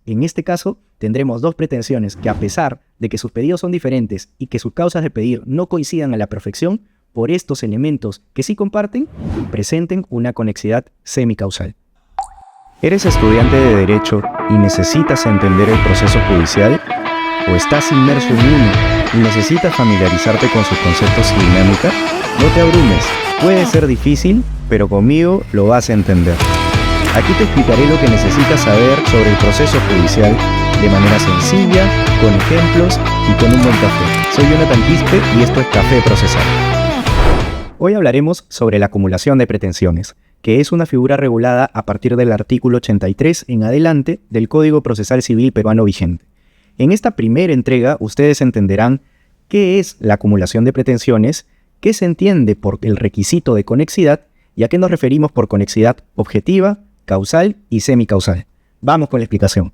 En este caso, tendremos dos pretensiones que, a pesar de que sus pedidos son diferentes y que sus causas de pedir no coincidan a la perfección, por estos elementos que sí comparten, presenten una conexidad semicausal. ¿Eres estudiante de Derecho y necesitas entender el proceso judicial? ¿O estás inmerso en uno y necesitas familiarizarte con sus conceptos y dinámica? No te abrumes, puede ser difícil, pero conmigo lo vas a entender. Aquí te explicaré lo que necesitas saber sobre el proceso judicial de manera sencilla, con ejemplos y con un buen café. Soy Jonathan Quispe y esto es Café Procesal. Hoy hablaremos sobre la acumulación de pretensiones, que es una figura regulada a partir del artículo 83 en adelante del Código Procesal Civil peruano vigente. En esta primera entrega ustedes entenderán qué es la acumulación de pretensiones, qué se entiende por el requisito de conexidad y a qué nos referimos por conexidad objetiva, causal y semicausal. Vamos con la explicación.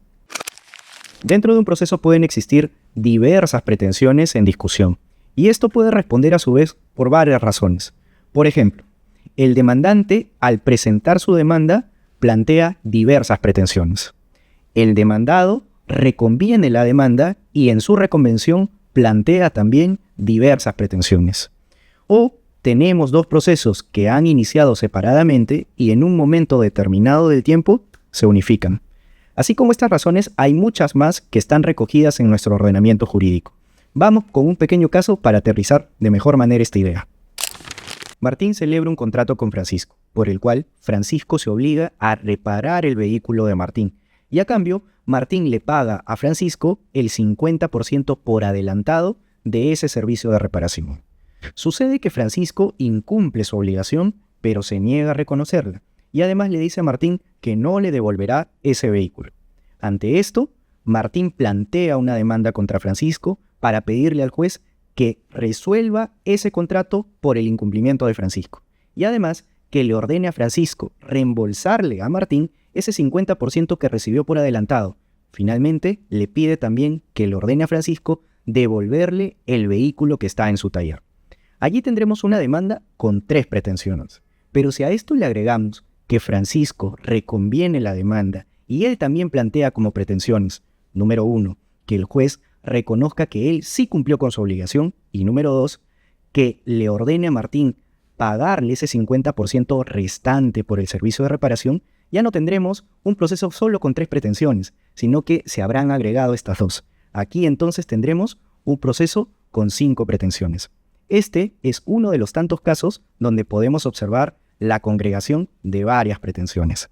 Dentro de un proceso pueden existir diversas pretensiones en discusión, y esto puede responder a su vez por varias razones. Por ejemplo, el demandante, al presentar su demanda, plantea diversas pretensiones. El demandado reconviene la demanda y en su reconvención plantea también diversas pretensiones. O tenemos dos procesos que han iniciado separadamente y en un momento determinado del tiempo se unifican. Así como estas razones, hay muchas más que están recogidas en nuestro ordenamiento jurídico. Vamos con un pequeño caso para aterrizar de mejor manera esta idea. Martín celebra un contrato con Francisco, por el cual Francisco se obliga a reparar el vehículo de Martín, y a cambio, Martín le paga a Francisco el 50% por adelantado de ese servicio de reparación. Sucede que Francisco incumple su obligación, pero se niega a reconocerla, y además le dice a Martín que no le devolverá ese vehículo. Ante esto, Martín plantea una demanda contra Francisco para pedirle al juez que resuelva ese contrato por el incumplimiento de Francisco, y además que le ordene a Francisco reembolsarle a Martín ese 50% que recibió por adelantado. Finalmente, le pide también que le ordene a Francisco devolverle el vehículo que está en su taller. Allí tendremos una demanda con tres pretensiones, pero si a esto le agregamos que Francisco reconviene la demanda y él también plantea como pretensiones, número 1, que el juez reconozca que él sí cumplió con su obligación, y número 2, que le ordene a Martín pagarle ese 50% restante por el servicio de reparación, ya no tendremos un proceso solo con tres pretensiones, sino que se habrán agregado estas dos. Aquí entonces tendremos un proceso con 5 pretensiones. Este es uno de los tantos casos donde podemos observar la congregación de varias pretensiones.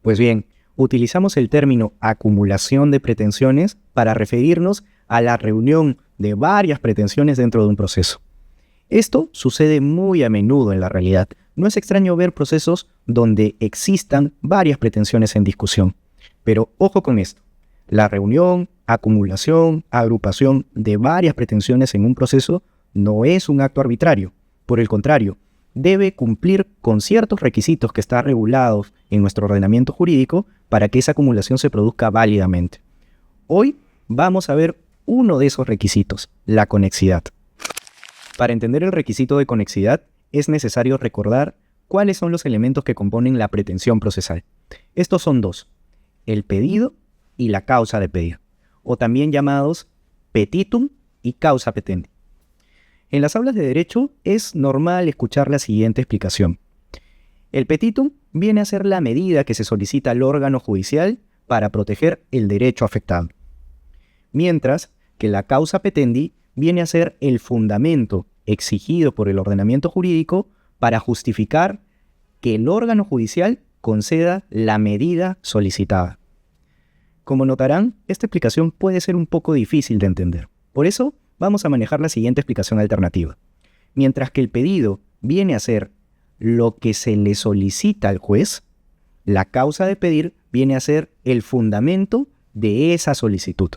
Pues bien, utilizamos el término acumulación de pretensiones para referirnos a la reunión de varias pretensiones dentro de un proceso. Esto sucede muy a menudo en la realidad. No es extraño ver procesos donde existan varias pretensiones en discusión. Pero ojo con esto. La reunión, acumulación, agrupación de varias pretensiones en un proceso no es un acto arbitrario. Por el contrario, debe cumplir con ciertos requisitos que están regulados en nuestro ordenamiento jurídico para que esa acumulación se produzca válidamente. Hoy vamos a ver uno de esos requisitos, la conexidad. Para entender el requisito de conexidad, es necesario recordar cuáles son los elementos que componen la pretensión procesal. Estos son dos, el pedido y la causa de pedir, o también llamados petitum y causa petendi. En las aulas de derecho es normal escuchar la siguiente explicación. El petitum viene a ser la medida que se solicita al órgano judicial para proteger el derecho afectado, mientras que la causa petendi viene a ser el fundamento exigido por el ordenamiento jurídico para justificar que el órgano judicial conceda la medida solicitada. Como notarán, esta explicación puede ser un poco difícil de entender. Por eso, vamos a manejar la siguiente explicación alternativa. Mientras que el pedido viene a ser lo que se le solicita al juez, la causa de pedir viene a ser el fundamento de esa solicitud.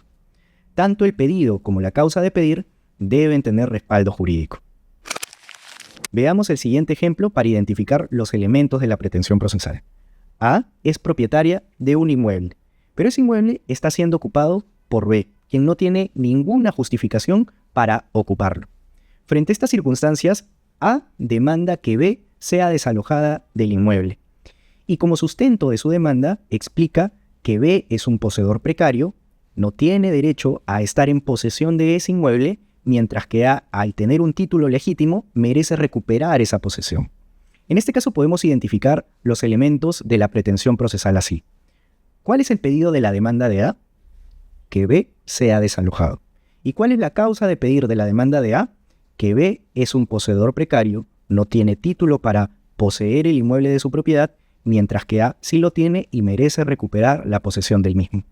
Tanto el pedido como la causa de pedir deben tener respaldo jurídico. Veamos el siguiente ejemplo para identificar los elementos de la pretensión procesal. A es propietaria de un inmueble, pero ese inmueble está siendo ocupado por B, quien no tiene ninguna justificación para ocuparlo. Frente a estas circunstancias, A demanda que B sea desalojada del inmueble, y como sustento de su demanda explica que B es un poseedor precario, no tiene derecho a estar en posesión de ese inmueble, mientras que A, al tener un título legítimo, merece recuperar esa posesión. En este caso podemos identificar los elementos de la pretensión procesal así. ¿Cuál es el pedido de la demanda de A? Que B sea desalojado. ¿Y cuál es la causa de pedir de la demanda de A? Que B es un poseedor precario, no tiene título para poseer el inmueble de su propiedad, mientras que A sí lo tiene y merece recuperar la posesión del mismo.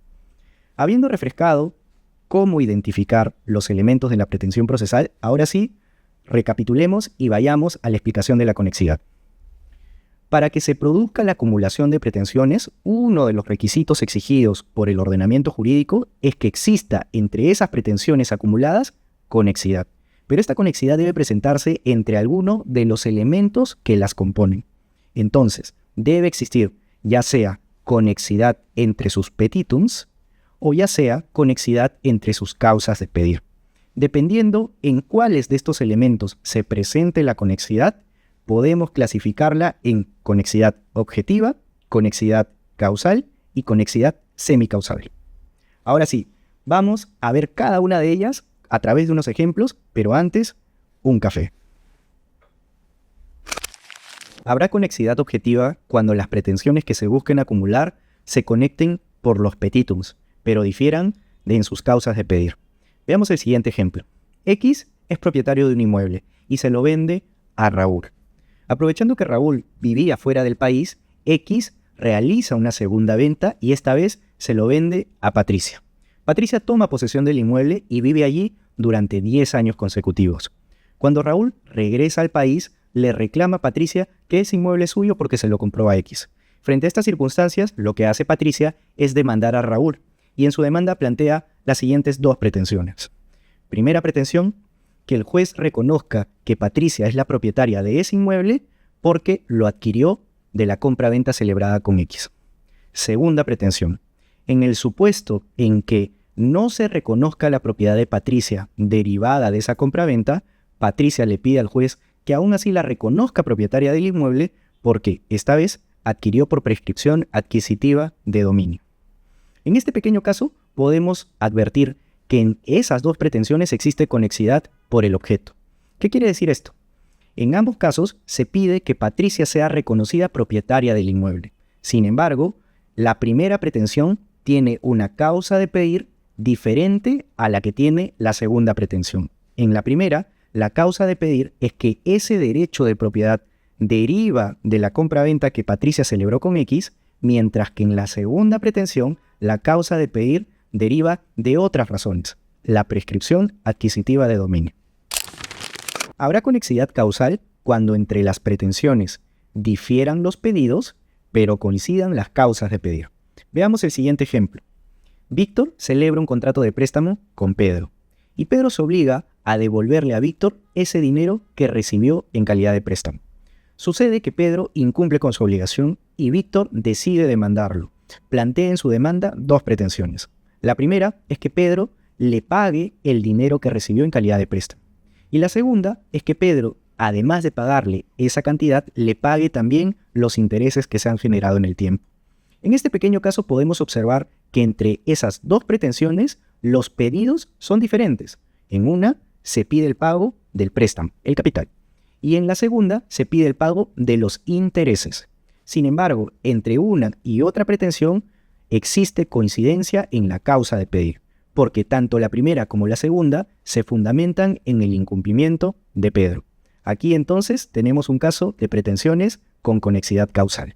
Habiendo refrescado cómo identificar los elementos de la pretensión procesal, ahora sí, recapitulemos y vayamos a la explicación de la conexidad. Para que se produzca la acumulación de pretensiones, uno de los requisitos exigidos por el ordenamiento jurídico es que exista entre esas pretensiones acumuladas conexidad. Pero esta conexidad debe presentarse entre alguno de los elementos que las componen. Entonces, debe existir ya sea conexidad entre sus petitums o ya sea conexidad entre sus causas de pedir. Dependiendo en cuáles de estos elementos se presente la conexidad, podemos clasificarla en conexidad objetiva, conexidad causal y conexidad semicausal. Ahora sí, vamos a ver cada una de ellas a través de unos ejemplos, pero antes, un café. Habrá conexidad objetiva cuando las pretensiones que se busquen acumular se conecten por los petitums, pero difieran en sus causas de pedir. Veamos el siguiente ejemplo. X es propietario de un inmueble y se lo vende a Raúl. Aprovechando que Raúl vivía fuera del país, X realiza una segunda venta y esta vez se lo vende a Patricia. Patricia toma posesión del inmueble y vive allí durante 10 años consecutivos. Cuando Raúl regresa al país, le reclama a Patricia que ese inmueble es suyo porque se lo compró a X. Frente a estas circunstancias, lo que hace Patricia es demandar a Raúl y en su demanda plantea las siguientes dos pretensiones. Primera pretensión, que el juez reconozca que Patricia es la propietaria de ese inmueble porque lo adquirió de la compra-venta celebrada con X. Segunda pretensión, en el supuesto en que no se reconozca la propiedad de Patricia derivada de esa compra-venta, Patricia le pide al juez que aún así la reconozca propietaria del inmueble porque esta vez adquirió por prescripción adquisitiva de dominio. En este pequeño caso podemos advertir que en esas dos pretensiones existe conexidad por el objeto. ¿Qué quiere decir esto? En ambos casos se pide que Patricia sea reconocida propietaria del inmueble. Sin embargo, la primera pretensión tiene una causa de pedir diferente a la que tiene la segunda pretensión. En la primera, la causa de pedir es que ese derecho de propiedad deriva de la compra-venta que Patricia celebró con X, mientras que en la segunda pretensión, la causa de pedir deriva de otras razones, la prescripción adquisitiva de dominio. Habrá conexidad causal cuando entre las pretensiones difieran los pedidos, pero coincidan las causas de pedir. Veamos el siguiente ejemplo. Víctor celebra un contrato de préstamo con Pedro, y Pedro se obliga a devolverle a Víctor ese dinero que recibió en calidad de préstamo. Sucede que Pedro incumple con su obligación y Víctor decide demandarlo. Plantea en su demanda dos pretensiones. La primera es que Pedro le pague el dinero que recibió en calidad de préstamo. Y la segunda es que Pedro, además de pagarle esa cantidad, le pague también los intereses que se han generado en el tiempo. En este pequeño caso podemos observar que entre esas dos pretensiones los pedidos son diferentes. En una se pide el pago del préstamo, el capital, y en la segunda se pide el pago de los intereses. Sin embargo, entre una y otra pretensión existe coincidencia en la causa de pedir, porque tanto la primera como la segunda se fundamentan en el incumplimiento de Pedro. Aquí entonces tenemos un caso de pretensiones con conexidad causal.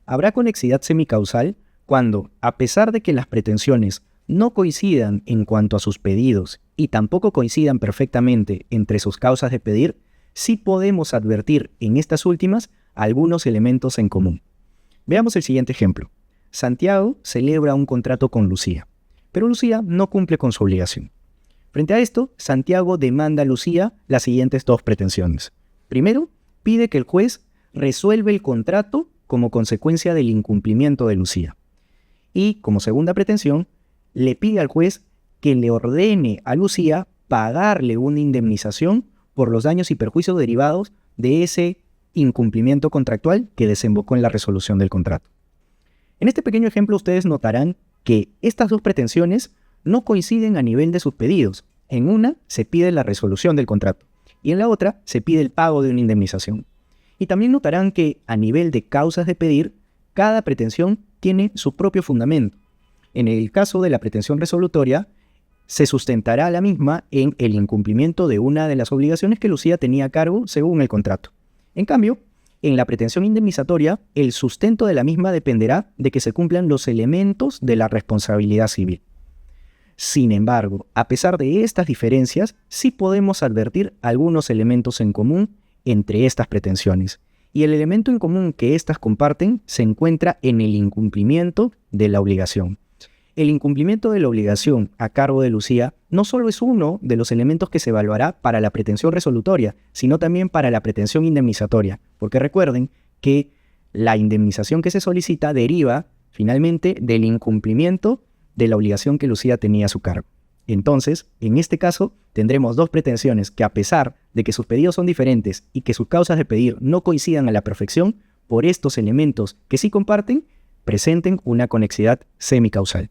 Habrá conexidad semicausal cuando, a pesar de que las pretensiones no coincidan en cuanto a sus pedidos y tampoco coincidan perfectamente entre sus causas de pedir, sí podemos advertir en estas últimas algunos elementos en común. Veamos el siguiente ejemplo. Santiago celebra un contrato con Lucía, pero Lucía no cumple con su obligación. Frente a esto, Santiago demanda a Lucía las siguientes dos pretensiones. Primero, pide que el juez resuelva el contrato como consecuencia del incumplimiento de Lucía. Y, como segunda pretensión, le pide al juez que le ordene a Lucía pagarle una indemnización por los daños y perjuicios derivados de ese incumplimiento contractual que desembocó en la resolución del contrato. En este pequeño ejemplo ustedes notarán que estas dos pretensiones no coinciden a nivel de sus pedidos. En una se pide la resolución del contrato y en la otra se pide el pago de una indemnización. Y también notarán que a nivel de causas de pedir, cada pretensión tiene su propio fundamento. En el caso de la pretensión resolutoria, se sustentará la misma en el incumplimiento de una de las obligaciones que Lucía tenía a cargo según el contrato. En cambio, en la pretensión indemnizatoria, el sustento de la misma dependerá de que se cumplan los elementos de la responsabilidad civil. Sin embargo, a pesar de estas diferencias, sí podemos advertir algunos elementos en común entre estas pretensiones. Y el elemento en común que éstas comparten se encuentra en el incumplimiento de la obligación. El incumplimiento de la obligación a cargo de Lucía no solo es uno de los elementos que se evaluará para la pretensión resolutoria, sino también para la pretensión indemnizatoria, porque recuerden que la indemnización que se solicita deriva finalmente del incumplimiento de la obligación que Lucía tenía a su cargo. Entonces, en este caso, tendremos dos pretensiones que, a pesar de que sus pedidos son diferentes y que sus causas de pedir no coincidan a la perfección, por estos elementos que sí comparten, presenten una conexidad semicausal.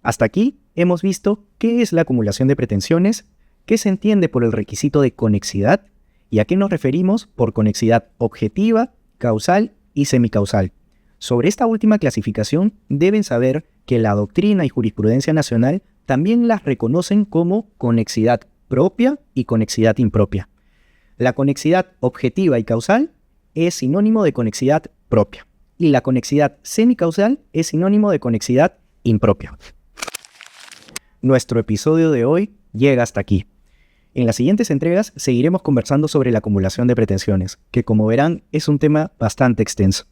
Hasta aquí hemos visto qué es la acumulación de pretensiones, qué se entiende por el requisito de conexidad y a qué nos referimos por conexidad objetiva, causal y semicausal. Sobre esta última clasificación deben saber que la doctrina y jurisprudencia nacional también las reconocen como conexidad propia y conexidad impropia. La conexidad objetiva y causal es sinónimo de conexidad propia y la conexidad semicausal es sinónimo de conexidad impropia. Nuestro episodio de hoy llega hasta aquí. En las siguientes entregas seguiremos conversando sobre la acumulación de pretensiones, que como verán es un tema bastante extenso.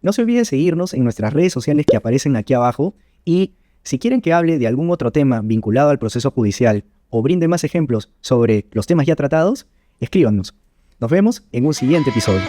No se olviden seguirnos en nuestras redes sociales que aparecen aquí abajo y si quieren que hable de algún otro tema vinculado al proceso judicial o brinde más ejemplos sobre los temas ya tratados, escríbanos. Nos vemos en un siguiente episodio.